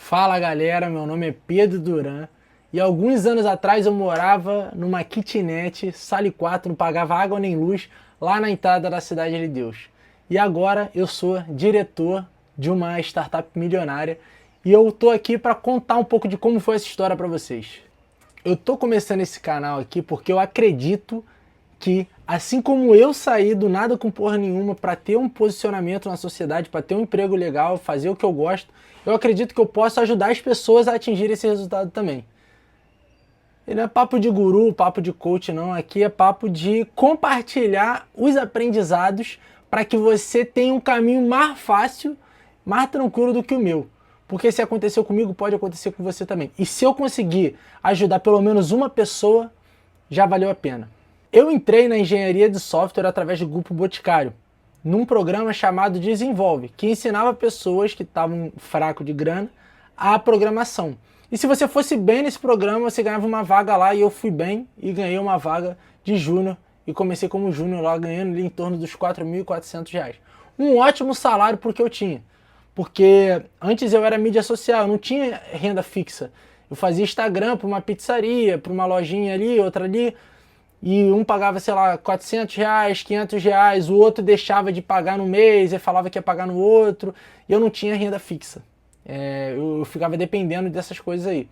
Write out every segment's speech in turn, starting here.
Fala galera, meu nome é Pedro Duran e alguns anos atrás eu morava numa kitnet, sala 4, não pagava água nem luz, lá na entrada da Cidade de Deus. E agora eu sou diretor de uma startup milionária e eu tô aqui para contar um pouco de como foi essa história para vocês. Eu tô começando esse canal aqui porque eu acredito que, assim como eu saí do nada com porra nenhuma para ter um posicionamento na sociedade, para ter um emprego legal, fazer o que eu gosto, eu acredito que eu posso ajudar as pessoas a atingir esse resultado também. E não é papo de guru, papo de coach não, aqui é papo de compartilhar os aprendizados para que você tenha um caminho mais fácil, mais tranquilo do que o meu. Porque se aconteceu comigo, pode acontecer com você também. E se eu conseguir ajudar pelo menos uma pessoa, já valeu a pena. Eu entrei na engenharia de software através do Grupo Boticário, num programa chamado Desenvolve, que ensinava pessoas que estavam fracos de grana a programação. E se você fosse bem nesse programa, você ganhava uma vaga lá, e eu fui bem e ganhei uma vaga de júnior, e comecei como júnior lá, ganhando ali em torno dos R$ 4.400. Um ótimo salário porque eu tinha. Porque antes eu era mídia social, eu não tinha renda fixa. Eu fazia Instagram para uma pizzaria, para uma lojinha ali, outra ali, e um pagava, sei lá, R$ 400, R$ 500, o outro deixava de pagar no mês e falava que ia pagar no outro, e eu não tinha renda fixa. Eu ficava dependendo dessas coisas aí.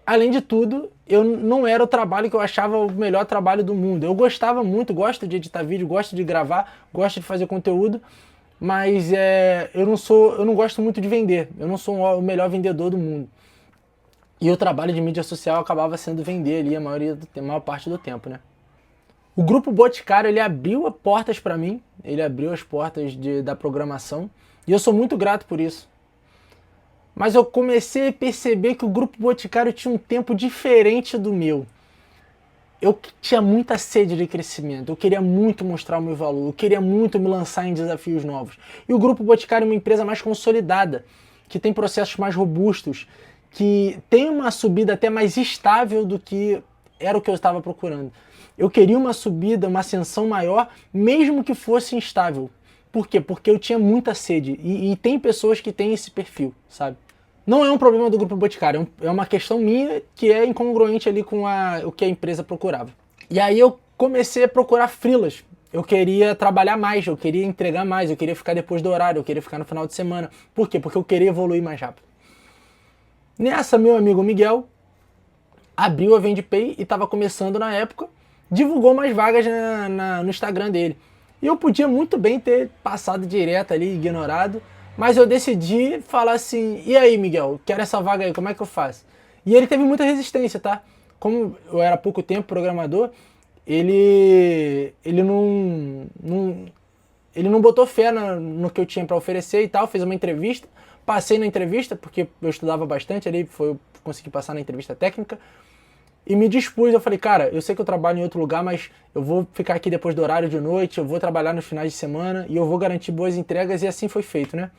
Além de tudo, eu não era o trabalho que eu achava o melhor trabalho do mundo. Eu gostava muito, gosto de editar vídeo, gosto de gravar, gosto de fazer conteúdo, mas eu não gosto muito de vender. Eu não sou o melhor vendedor do mundo. E o trabalho de mídia social acabava sendo vender ali a maior parte do tempo, né? O Grupo Boticário, ele abriu as portas para mim, ele abriu as portas da programação, e eu sou muito grato por isso. Mas eu comecei a perceber que o Grupo Boticário tinha um tempo diferente do meu. Eu tinha muita sede de crescimento, eu queria muito mostrar o meu valor, eu queria muito me lançar em desafios novos. E o Grupo Boticário é uma empresa mais consolidada, que tem processos mais robustos, que tem uma subida até mais estável do que era o que eu estava procurando. Eu queria uma subida, uma ascensão maior, mesmo que fosse instável. Por quê? Porque eu tinha muita sede. E tem pessoas que têm esse perfil, sabe? Não é um problema do Grupo Boticário, é uma questão minha que é incongruente ali com o que a empresa procurava. E aí eu comecei a procurar freelas. Eu queria trabalhar mais, eu queria entregar mais, eu queria ficar depois do horário, eu queria ficar no final de semana. Por quê? Porque eu queria evoluir mais rápido. Nessa, meu amigo Miguel abriu a VendePay e estava começando na época, divulgou mais vagas no Instagram dele. E eu podia muito bem ter passado direto ali, ignorado, mas eu decidi falar assim, e aí Miguel, quero essa vaga aí, como é que eu faço? E ele teve muita resistência, tá? Como eu era há pouco tempo programador, ele não botou fé no que eu tinha para oferecer e tal, fez uma entrevista, passei na entrevista, porque eu estudava bastante ali, consegui passar na entrevista técnica, e me dispus, eu falei, cara, eu sei que eu trabalho em outro lugar, mas eu vou ficar aqui depois do horário de noite, eu vou trabalhar nos finais de semana, e eu vou garantir boas entregas, e assim foi feito, né?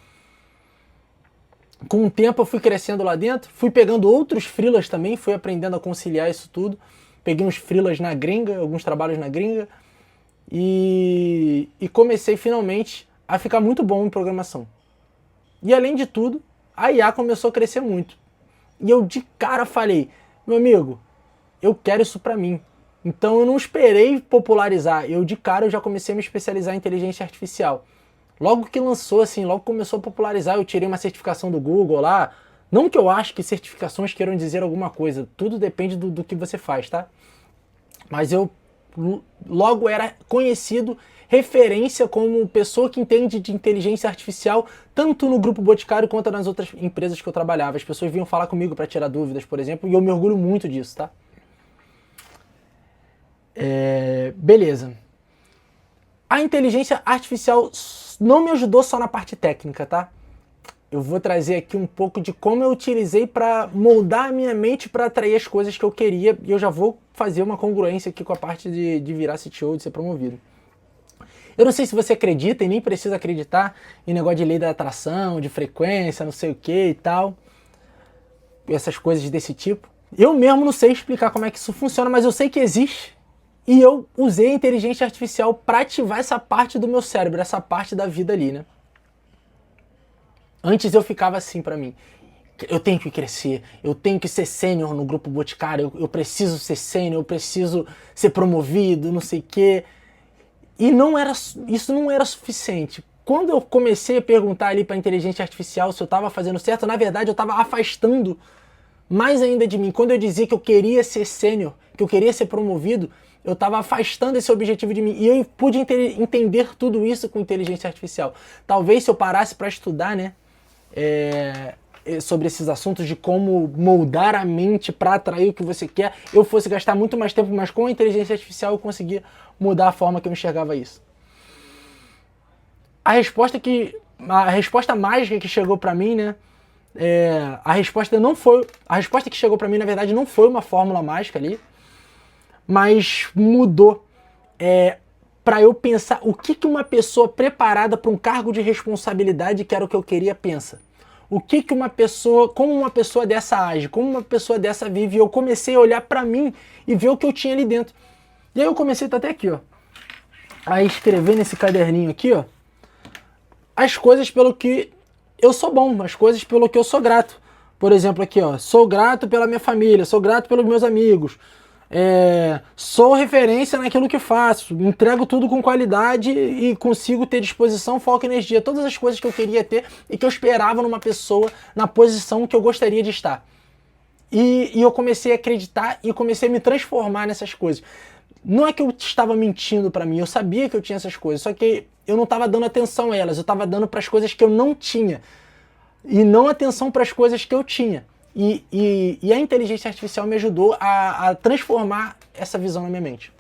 Com o tempo eu fui crescendo lá dentro, fui pegando outros freelas também, fui aprendendo a conciliar isso tudo, peguei uns freelas na gringa, alguns trabalhos na gringa, e comecei finalmente a ficar muito bom em programação. E além de tudo, a IA começou a crescer muito. E eu de cara falei, meu amigo, eu quero isso pra mim. Então eu não esperei popularizar, eu de cara eu já comecei a me especializar em inteligência artificial. Logo que lançou, assim, logo que começou a popularizar, eu tirei uma certificação do Google lá. Não que eu acho que certificações queiram dizer alguma coisa, tudo depende do que você faz, tá? Mas eu logo era conhecido, referência como pessoa que entende de inteligência artificial, tanto no Grupo Boticário quanto nas outras empresas que eu trabalhava. As pessoas vinham falar comigo para tirar dúvidas, por exemplo, e eu me orgulho muito disso, tá? Beleza. A inteligência artificial não me ajudou só na parte técnica, tá? Eu vou trazer aqui um pouco de como eu utilizei para moldar a minha mente para atrair as coisas que eu queria, e eu já vou fazer uma congruência aqui com a parte de virar CTO, de ser promovido. Eu não sei se você acredita e nem precisa acreditar em negócio de lei da atração, de frequência, não sei o que e tal, essas coisas desse tipo. Eu mesmo não sei explicar como é que isso funciona, mas eu sei que existe. E eu usei a inteligência artificial para ativar essa parte do meu cérebro, essa parte da vida ali, né? Antes eu ficava assim pra mim. Eu tenho que crescer, eu tenho que ser sênior no Grupo Boticário, eu preciso ser sênior, eu preciso ser promovido, não sei o quê. E isso não era suficiente. Quando eu comecei a perguntar ali para a inteligência artificial se eu estava fazendo certo, na verdade eu estava afastando mais ainda de mim. Quando eu dizia que eu queria ser sênior, que eu queria ser promovido, eu estava afastando esse objetivo de mim. E eu pude entender tudo isso com inteligência artificial. Talvez se eu parasse para estudar, né, sobre esses assuntos de como moldar a mente para atrair o que você quer, eu fosse gastar muito mais tempo, mas com a inteligência artificial eu conseguia mudar a forma que eu enxergava isso. A resposta mágica que chegou para mim, né? A resposta que chegou para mim, na verdade, não foi uma fórmula mágica ali, mas mudou para eu pensar o que uma pessoa preparada para um cargo de responsabilidade, que era o que eu queria, pensa. Como uma pessoa dessa age, como uma pessoa dessa vive. E eu comecei a olhar para mim e ver o que eu tinha ali dentro. E aí eu comecei até aqui, ó, a escrever nesse caderninho aqui, ó, as coisas pelo que eu sou bom, as coisas pelo que eu sou grato. Por exemplo, aqui, ó, sou grato pela minha família, sou grato pelos meus amigos, sou referência naquilo que faço, entrego tudo com qualidade e consigo ter disposição, foco e energia. Todas as coisas que eu queria ter e que eu esperava numa pessoa na posição que eu gostaria de estar. E eu comecei a acreditar e comecei a me transformar nessas coisas. Não é que eu estava mentindo pra mim, eu sabia que eu tinha essas coisas, só que eu não estava dando atenção a elas, eu estava dando para as coisas que eu não tinha e não atenção para as coisas que eu tinha. E a inteligência artificial me ajudou a transformar essa visão na minha mente.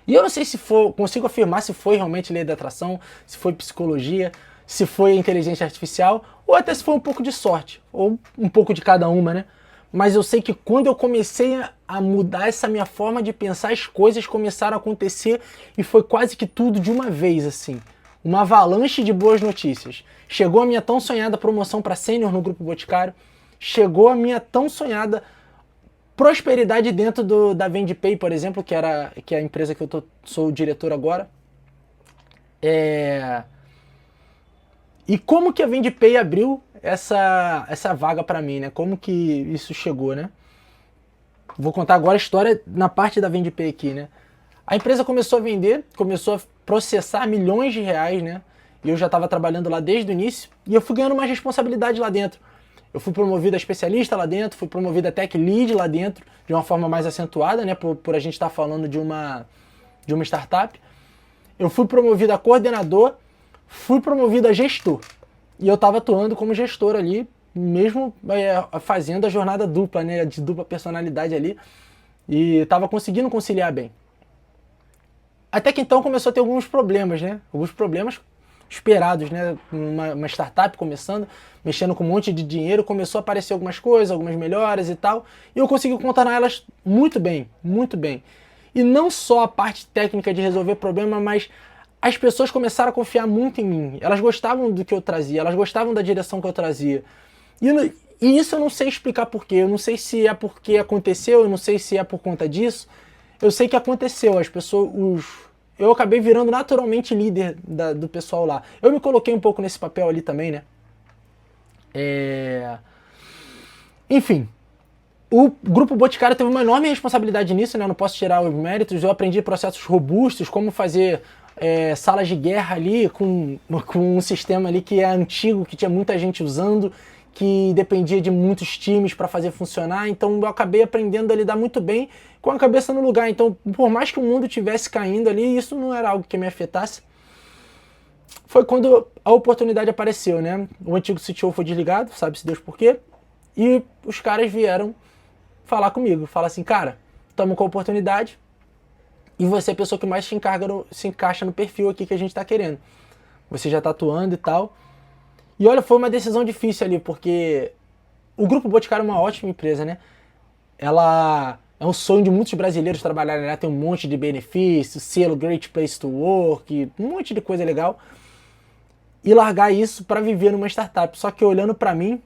E eu não sei se consigo afirmar se foi realmente lei da atração, se foi psicologia, se foi inteligência artificial, ou até se foi um pouco de sorte, ou um pouco de cada uma, né? Mas eu sei que quando eu comecei a mudar essa minha forma de pensar, as coisas começaram a acontecer e foi quase que tudo de uma vez, assim. Uma avalanche de boas notícias. Chegou a minha tão sonhada promoção para sênior no Grupo Boticário, chegou a minha tão sonhada prosperidade dentro da VendePay, por exemplo, que é a empresa que eu sou o diretor agora. E como que a VendePay abriu essa vaga para mim, né? Como que isso chegou, né? Vou contar agora a história na parte da VendePay aqui, né? A empresa começou a vender, começou a processar milhões de reais, né? E eu já estava trabalhando lá desde o início e eu fui ganhando mais responsabilidade lá dentro. Eu fui promovido a especialista lá dentro, fui promovido a tech lead lá dentro, de uma forma mais acentuada, né? Por a gente estar falando de uma startup. Eu fui promovido a coordenador, fui promovido a gestor. E eu estava atuando como gestor ali, mesmo fazendo a jornada dupla, né, de dupla personalidade ali, e estava conseguindo conciliar bem. Até que então começou a ter alguns problemas, né? Alguns problemas esperados, né? Uma startup começando, mexendo com um monte de dinheiro, começou a aparecer algumas coisas, algumas melhoras e tal, e eu consegui contornar elas muito bem, muito bem. E não só a parte técnica de resolver problema, mas as pessoas começaram a confiar muito em mim. Elas gostavam do que eu trazia, elas gostavam da direção que eu trazia. E isso eu não sei explicar porquê. Eu não sei se é porque aconteceu, eu não sei se é por conta disso. Eu sei que aconteceu. Eu acabei virando naturalmente líder do pessoal lá. Eu me coloquei um pouco nesse papel ali também, né? Enfim. O Grupo Boticário teve uma enorme responsabilidade nisso, né? Eu não posso tirar os méritos. Eu aprendi processos robustos, como fazer salas de guerra ali, com um sistema ali que é antigo, que tinha muita gente usando, que dependia de muitos times para fazer funcionar. Então eu acabei aprendendo a lidar muito bem com a cabeça no lugar. Então, por mais que o mundo estivesse caindo ali, isso não era algo que me afetasse. Foi quando a oportunidade apareceu, né? O antigo CTO foi desligado, sabe-se Deus por quê, e os caras vieram falar comigo, falar assim, cara, estamos com a oportunidade e você é a pessoa que mais se encaixa no perfil aqui que a gente está querendo. Você já está atuando e tal. E olha, foi uma decisão difícil ali, porque o Grupo Boticário é uma ótima empresa, né? Ela é um sonho de muitos brasileiros trabalharem lá, tem um monte de benefícios, selo Great Place to Work, um monte de coisa legal. E largar isso para viver numa startup. Só que olhando para mim,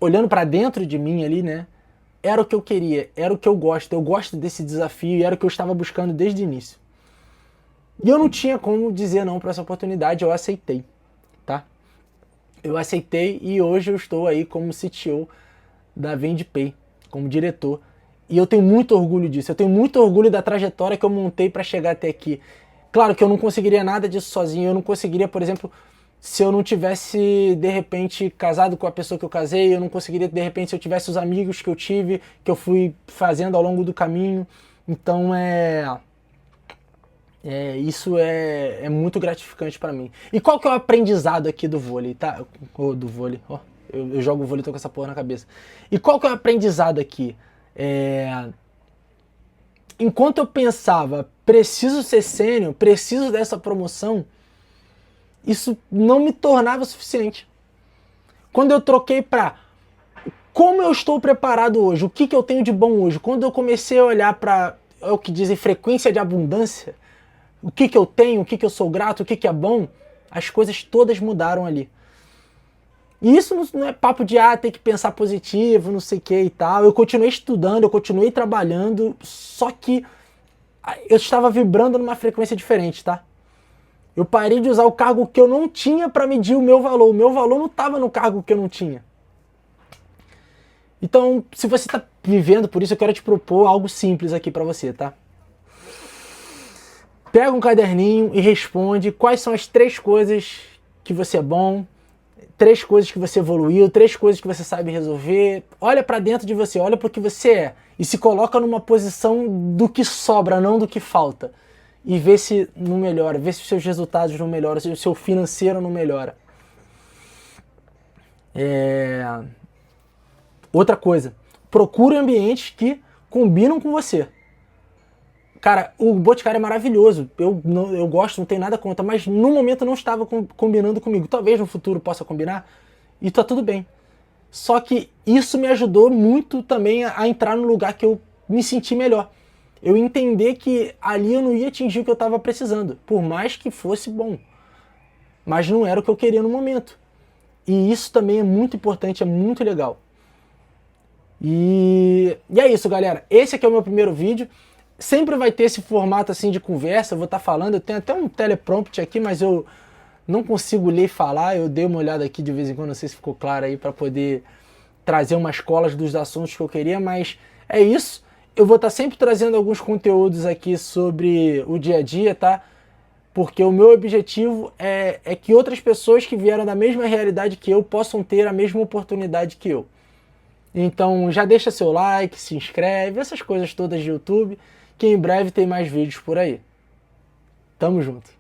olhando para dentro de mim ali, né? Era o que eu queria, era o que eu gosto desse desafio e era o que eu estava buscando desde o início. E eu não tinha como dizer não para essa oportunidade, eu aceitei, tá? eu aceitei e hoje eu estou aí como CTO da VendePay, como diretor. E eu tenho muito orgulho disso, eu tenho muito orgulho da trajetória que eu montei para chegar até aqui. Claro que eu não conseguiria nada disso sozinho, eu não conseguiria, por exemplo, se eu não tivesse, de repente, casado com a pessoa que eu casei, eu não conseguiria, de repente, se eu tivesse os amigos que eu tive, que eu fui fazendo ao longo do caminho. Então, isso é muito gratificante para mim. E qual que é o aprendizado aqui do vôlei, tá? Do vôlei, ó, eu jogo vôlei e tô com essa porra na cabeça. E qual que é o aprendizado aqui? Enquanto eu pensava, preciso ser sênior, preciso dessa promoção, isso não me tornava suficiente. Quando eu troquei para como eu estou preparado hoje, o que, que eu tenho de bom hoje, quando eu comecei a olhar para o que dizem frequência de abundância, o que, que eu tenho, o que, que eu sou grato, o que, que é bom, as coisas todas mudaram ali. E isso não é papo de ter que pensar positivo, não sei o que e tal. Eu continuei estudando, eu continuei trabalhando, só que eu estava vibrando numa frequência diferente, tá? Eu parei de usar o cargo que eu não tinha para medir o meu valor. O meu valor não estava no cargo que eu não tinha. Então, se você está vivendo por isso, eu quero te propor algo simples aqui para você, tá? Pega um caderninho e responde quais são as 3 coisas que você é bom, 3 coisas que você evoluiu, 3 coisas que você sabe resolver. Olha para dentro de você, olha para o que você é e se coloca numa posição do que sobra, não do que falta. E vê se não melhora, vê se os seus resultados não melhoram, se o seu financeiro não melhora. Outra coisa, procure ambientes que combinam com você. Cara, o Boticário é maravilhoso, eu gosto, não tenho nada contra, mas no momento não estava combinando comigo. Talvez no futuro possa combinar e tá tudo bem. Só que isso me ajudou muito também a entrar no lugar que eu me senti melhor. Eu entender que ali eu não ia atingir o que eu estava precisando, por mais que fosse bom. Mas não era o que eu queria no momento. E isso também é muito importante, é muito legal. E é isso, galera. Esse aqui é o meu primeiro vídeo. Sempre vai ter esse formato assim de conversa, eu vou estar falando. Eu tenho até um teleprompt aqui, mas eu não consigo ler e falar. Eu dei uma olhada aqui de vez em quando, não sei se ficou claro aí, para poder trazer umas colas dos assuntos que eu queria, mas é isso. Eu vou estar sempre trazendo alguns conteúdos aqui sobre o dia a dia, tá? Porque o meu objetivo é que outras pessoas que vieram da mesma realidade que eu possam ter a mesma oportunidade que eu. Então já deixa seu like, se inscreve, essas coisas todas de YouTube, que em breve tem mais vídeos por aí. Tamo junto.